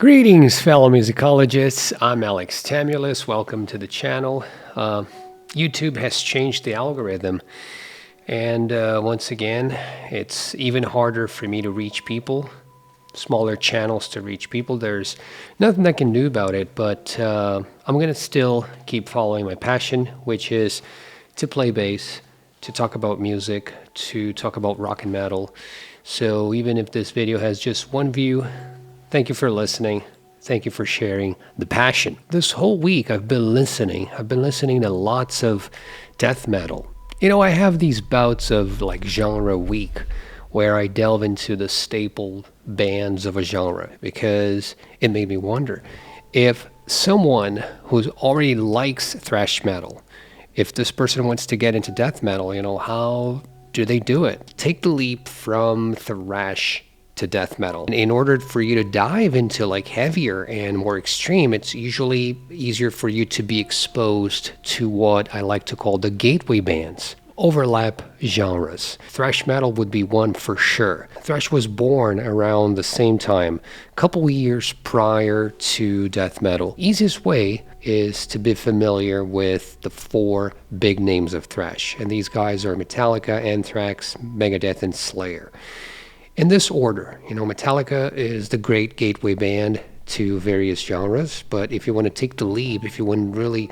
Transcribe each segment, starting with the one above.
Greetings, fellow musicologists. I'm Alex Tamulis. Welcome to the channel. YouTube has changed the algorithm, and once again, it's even harder for me to reach people, smaller channels to reach people. There's nothing I can do about it, but I'm going to still keep following my passion, which is to play bass, to talk about music, to talk about rock and metal. So even if this video has just one view, thank you for listening. Thank you for sharing the passion. This whole week I've been listening to lots of death metal. You know, I have these bouts of like genre week where I delve into the staple bands of a genre because it made me wonder if someone who already likes thrash metal, if this person wants to get into death metal, how do they do it? Take the leap from thrash to death metal. In order for you to dive into like heavier and more extreme, it's usually easier for you to be exposed to what I like to call the gateway bands. Overlap genres. Thrash metal would be one for sure. Thrash was born around the same time, a couple years prior to death metal. Easiest way is to be familiar with the four big names of thrash, and these guys are Metallica, Anthrax, Megadeth, and Slayer. In this order, Metallica is the great gateway band to various genres, but if you want to take the leap, if you want really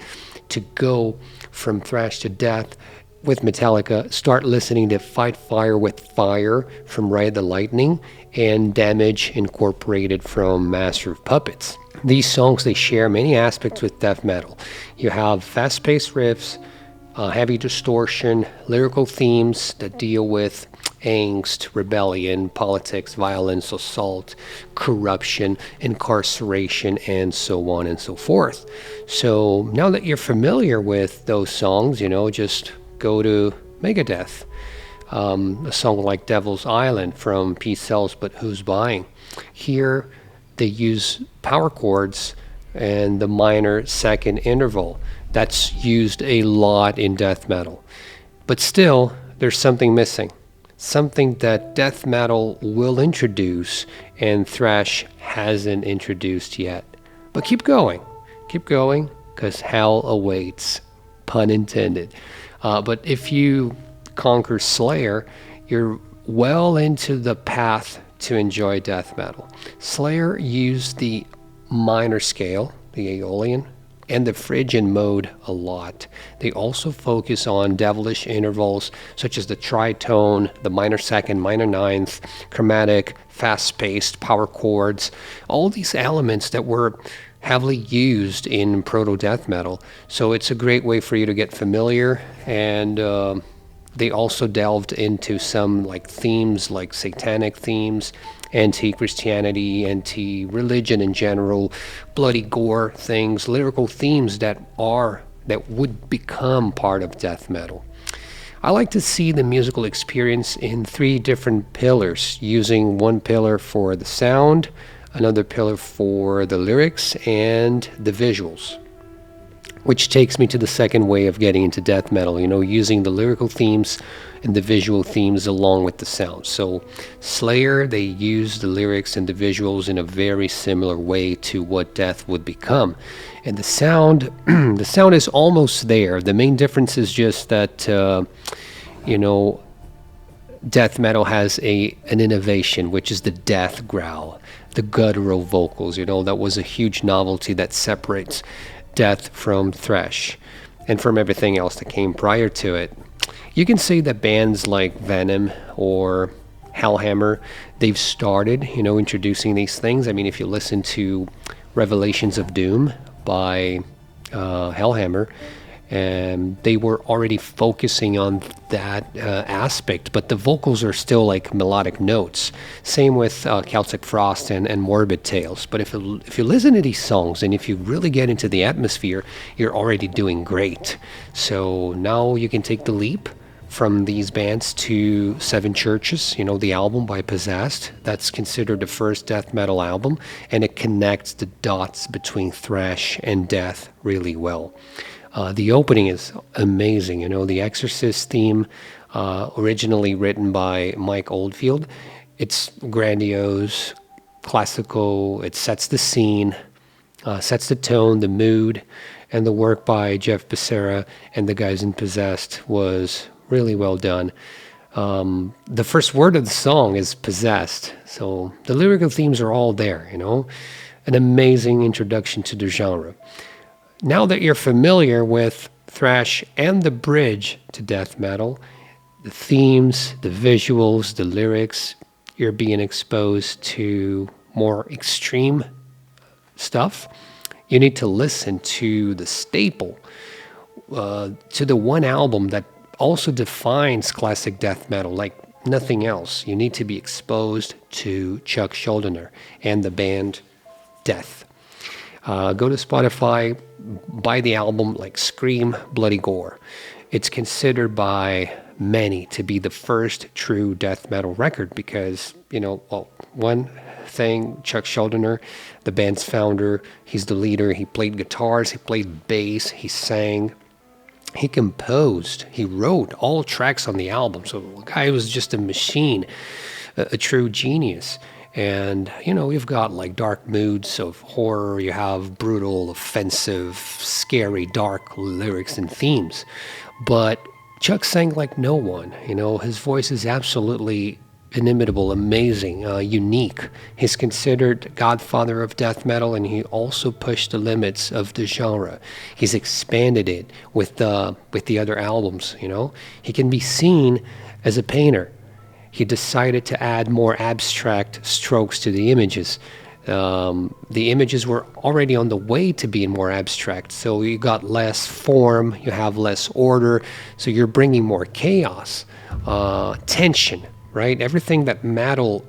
to go from thrash to death with Metallica, start listening to Fight Fire with Fire from Ride the Lightning and Damage Incorporated from Master of Puppets. These songs, they share many aspects with death metal. You have fast-paced riffs, heavy distortion, lyrical themes that deal with angst, rebellion, politics, violence, assault, corruption, incarceration, and so on and so forth. So now that you're familiar with those songs, just go to Megadeth. A song like Devil's Island from Peace Sells But Who's Buying? Here they use power chords and the minor second interval. That's used a lot in death metal. But still, there's something missing. Something that death metal will introduce and thrash hasn't introduced yet. But keep going, because hell awaits, pun intended. But if you conquer Slayer, you're well into the path to enjoy death metal. Slayer used the minor scale, the Aeolian, and the Phrygian mode a lot. They also focus on devilish intervals such as the tritone, the minor second, minor ninth, chromatic, fast-paced, power chords, all these elements that were heavily used in proto-death metal. So it's a great way for you to get familiar, and they also delved into some like themes like satanic themes, anti-Christianity, anti-religion in general, bloody gore things, lyrical themes that would become part of death metal. I like to see the musical experience in three different pillars, using one pillar for the sound, another pillar for the lyrics, and the visuals. Which takes me to the second way of getting into death metal, using the lyrical themes and the visual themes along with the sound. So Slayer, they use the lyrics and the visuals in a very similar way to what death would become. And the sound, the sound is almost there. The main difference is just that, death metal has an innovation, which is the death growl, the guttural vocals. That was a huge novelty that separates death from thrash and from everything else that came prior to it. You can say that bands like Venom or Hellhammer, they've started, introducing these things. I mean, if you listen to Revelations of Doom by Hellhammer, and they were already focusing on that aspect, but the vocals are still like melodic notes. Same with Celtic Frost and Morbid Tales. But if you listen to these songs and if you really get into the atmosphere, you're already doing great. So now you can take the leap from these bands to Seven Churches, the album by Possessed. That's considered the first death metal album, and it connects the dots between thrash and death really well. The opening is amazing. The Exorcist theme, originally written by Mike Oldfield. It's grandiose, classical. It sets the scene, sets the tone, the mood, and the work by Jeff Becerra and the guys in Possessed was really well done. The first word of the song is possessed, so the lyrical themes are all there, an amazing introduction to the genre. Now that you're familiar with thrash and the bridge to death metal, the themes, the visuals, the lyrics, you're being exposed to more extreme stuff. You need to listen to the staple, to the one album that also defines classic death metal like nothing else. You need to be exposed to Chuck Schuldiner and the band Death. Go to Spotify, buy the album like Scream Bloody Gore. It's considered by many to be the first true death metal record because, one thing, Chuck Schuldiner, the band's founder, he's the leader. He played guitars, he played bass, he sang. He composed, he wrote all tracks on the album. So the guy was just a machine, a true genius. And, you've got like dark moods of horror. You have brutal, offensive, scary, dark lyrics and themes. But Chuck sang like no one. His voice is absolutely inimitable, amazing, unique. He's considered godfather of death metal, and he also pushed the limits of the genre. He's expanded it with the other albums. He can be seen as a painter. He decided to add more abstract strokes to the images. The images were already on the way to being more abstract, so you got less form, you have less order, so you're bringing more chaos, tension, right? Everything that metal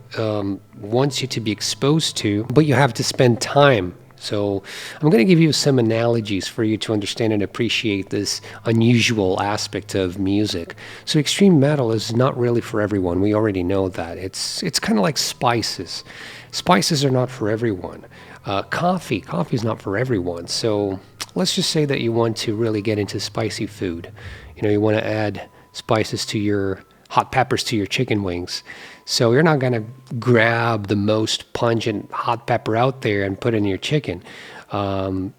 wants you to be exposed to, but you have to spend time. So I'm going to give you some analogies for you to understand and appreciate this unusual aspect of music. So extreme metal is not really for everyone. We already know that. It's kind of like spices. Spices are not for everyone. Coffee is not for everyone. So let's just say that you want to really get into spicy food. You want to add spices to your hot peppers to your chicken wings. So you're not going to grab the most pungent hot pepper out there and put it in your chicken.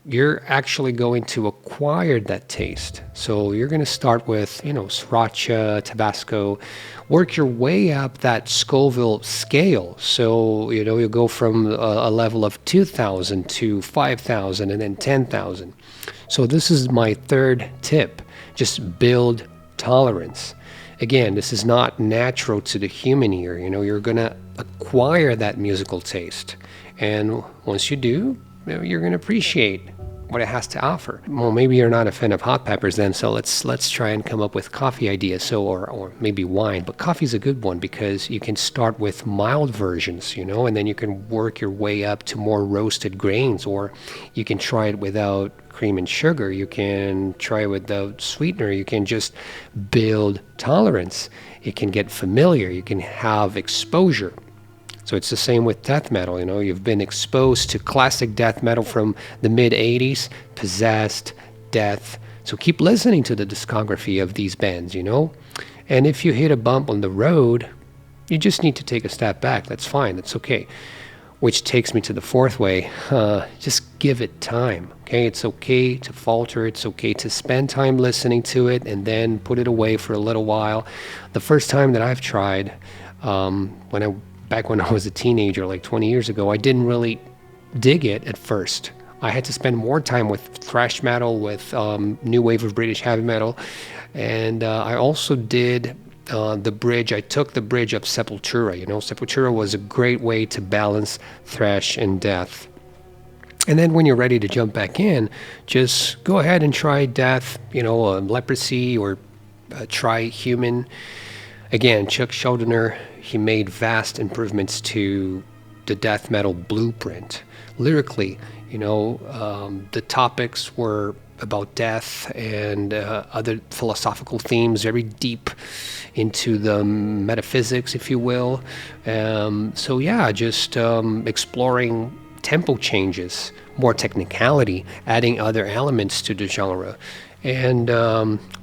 You're actually going to acquire that taste. So you're going to start with, sriracha, Tabasco, work your way up that Scoville scale. So, you'll go from a level of 2,000 to 5,000 and then 10,000. So this is my third tip. Just build tolerance. Again, this is not natural to the human ear. You're going to acquire that musical taste. And once you do, you're going to appreciate what it has to offer. Well, maybe you're not a fan of hot peppers then, so let's try and come up with coffee ideas. So, or maybe wine, but coffee's a good one because you can start with mild versions, and then you can work your way up to more roasted grains, or you can try it without cream and sugar. You can try it without sweetener. You can just build tolerance. It can get familiar. You can have exposure. So it's the same with death metal. You've been exposed to classic death metal from the mid-'80s, Possessed, Death. So keep listening to the discography of these bands, And if you hit a bump on the road, you just need to take a step back. That's fine. That's okay. Which takes me to the fourth way. Just give it time. Okay, it's okay to falter. It's okay to spend time listening to it and then put it away for a little while. The first time that I've tried, back when I was a teenager, like 20 years ago, I didn't really dig it at first. I had to spend more time with thrash metal, with new wave of British heavy metal, and I also did the bridge. I took the bridge of Sepultura. Sepultura was a great way to balance thrash and death. And then when you're ready to jump back in, just go ahead and try death, leprosy, or try human. Again, Chuck Schuldiner, he made vast improvements to the death metal blueprint. Lyrically, the topics were about death and other philosophical themes, very deep into the metaphysics, if you will. Just exploring tempo changes, more technicality, adding other elements to the genre. And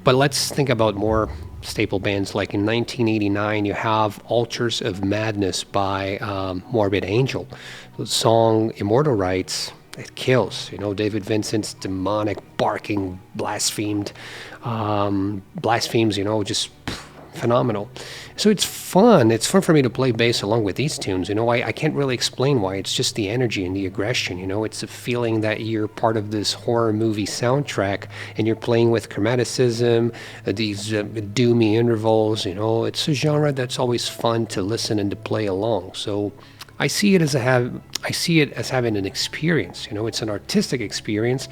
but let's think about more staple bands. Like in 1989, you have Altars of Madness by Morbid Angel. The song Immortal Rights, it kills. You know, David Vincent's demonic barking, blasphemes, you know, just phenomenal. So it's fun. It's fun for me to play bass along with these tunes. You know, I can't really explain why. It's just the energy and the aggression. You know, it's a feeling that you're part of this horror movie soundtrack and you're playing with chromaticism, these doomy intervals. You know, it's a genre that's always fun to listen and to play along. So I see it as having an experience. You know, it's an artistic experience,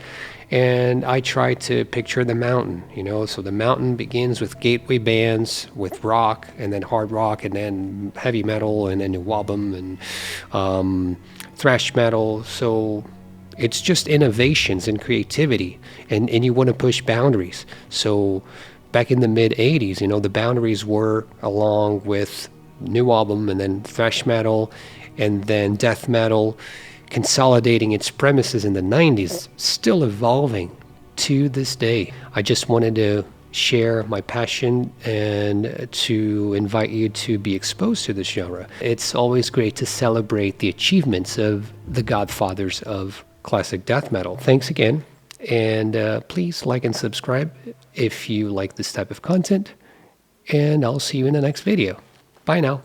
and I try to picture the mountain. You know, so the mountain begins with gateway bands, with rock, and then hard rock, and then heavy metal, and then new album, and thrash metal. So it's just innovations and creativity, and you want to push boundaries. So back in the mid '80s, you know, the boundaries were along with new album, and then thrash metal, and then death metal, consolidating its premises in the 90s, still evolving to this day. I just wanted to share my passion and to invite you to be exposed to this genre. It's always great to celebrate the achievements of the godfathers of classic death metal. Thanks again, and please like and subscribe if you like this type of content, and I'll see you in the next video. Bye now.